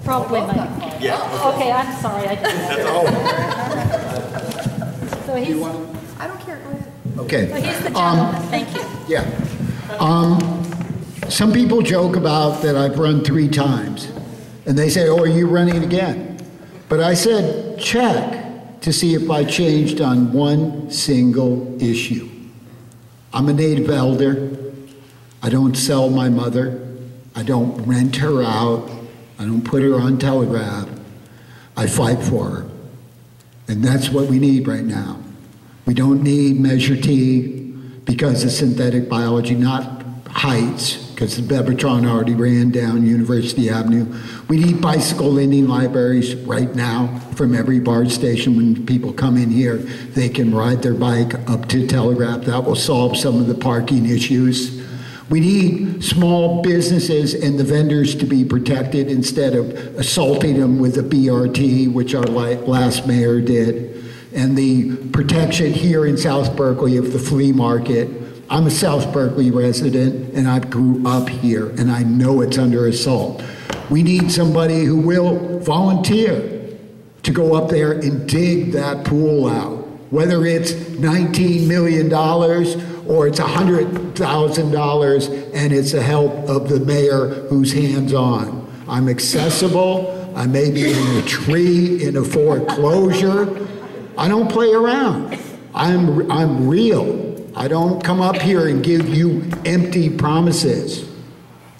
Probably my. Yeah. Okay, I'm sorry. That's all. So he's, I don't care. Go ahead. Okay. so he's the gentleman. Thank you. Yeah. Some people joke about that I've run 3 times, and they say, "Oh, are you running again?" But I said, check to see if I changed on one single issue. I'm a native elder. I don't sell my mother. I don't rent her out. I don't put her on Telegraph. I fight for her. And that's what we need right now. We don't need Measure T because of synthetic biology, not Heights, because the Bevatron already ran down University Avenue. We need bicycle lending libraries right now from every BART station. When people come in here, they can ride their bike up to Telegraph. That will solve some of the parking issues. We need small businesses and the vendors to be protected instead of assaulting them with a BRT, which our last mayor did. And the protection here in South Berkeley of the flea market. I'm a South Berkeley resident and I grew up here and I know it's under assault. We need somebody who will volunteer to go up there and dig that pool out. Whether it's $19 million or it's $100,000 and it's the help of the mayor who's hands-on. I'm accessible. I may be in a tree in a foreclosure. I don't play around. I'm real. I don't come up here and give you empty promises.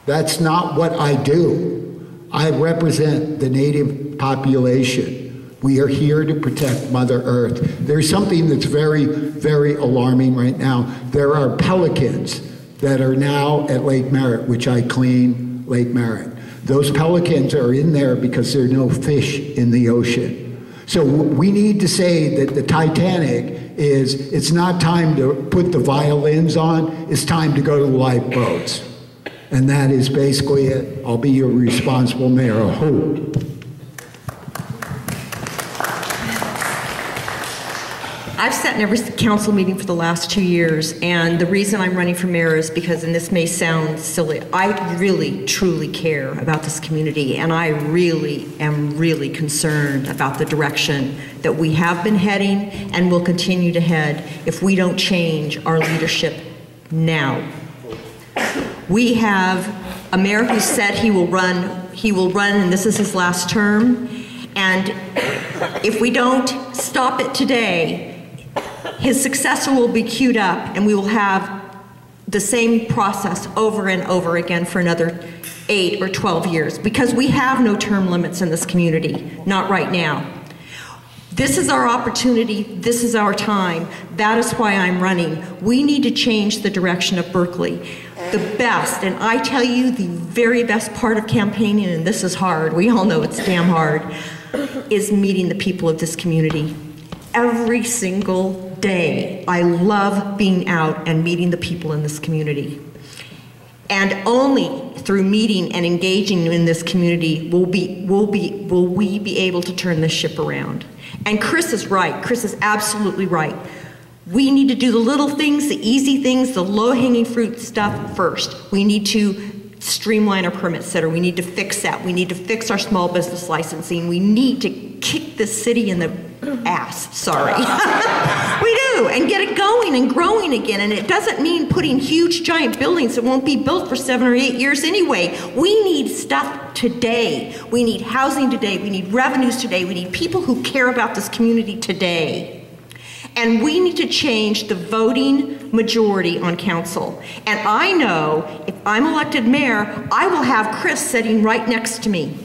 That's not what I do. I represent the native population. We are here to protect Mother Earth. There's something that's very, very alarming right now. There are pelicans that are now at Lake Merritt, which I clean Lake Merritt. Those pelicans are in there because there are no fish in the ocean. So we need to say that the Titanic it's not time to put the violins on, it's time to go to the lifeboats. And that is basically it. I'll be your responsible mayor, I hope. I've sat in every council meeting for the last 2 years, and the reason I'm running for mayor is because, and this may sound silly, I really, truly care about this community, and I really am really concerned about the direction that we have been heading and will continue to head if we don't change our leadership now. We have a mayor who said he will run, and this is his last term, and if we don't stop it today, his successor will be queued up and we will have the same process over and over again for another 8 or 12 years because we have no term limits in this community, not right now. This is our opportunity, this is our time, that is why I'm running. We need to change the direction of Berkeley. The best, and I tell you the very best part of campaigning, and this is hard, we all know it's damn hard, is meeting the people of this community. Every single day, I love being out and meeting the people in this community. And only through meeting and engaging in this community will we be able to turn this ship around. And Chris is right. Chris is absolutely right. We need to do the little things, the easy things, the low-hanging fruit stuff first. We need to streamline our permit center. We need to fix that. We need to fix our small business licensing. We need to kick the city in the ass, sorry. We do, and get it going and growing again. And it doesn't mean putting huge giant buildings that won't be built for 7 or 8 years anyway. We need stuff today. We need housing today. We need revenues today. We need people who care about this community today. And we need to change the voting majority on council. And I know if I'm elected mayor, I will have Chris sitting right next to me.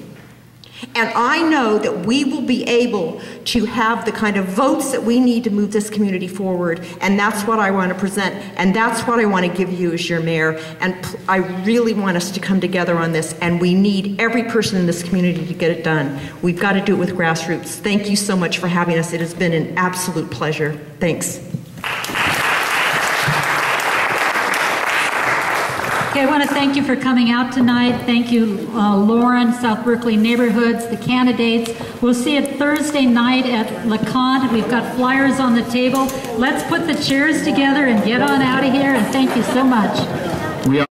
And I know that we will be able to have the kind of votes that we need to move this community forward. And that's what I want to present. And that's what I want to give you as your mayor. And I really want us to come together on this. And we need every person in this community to get it done. We've got to do it with grassroots. Thank you so much for having us. It has been an absolute pleasure. Thanks. Okay, I want to thank you for coming out tonight. Thank you, Lauren, South Berkeley Neighborhoods, the candidates. We'll see you Thursday night at LeConte. We've got flyers on the table. Let's put the chairs together and get on out of here, and thank you so much.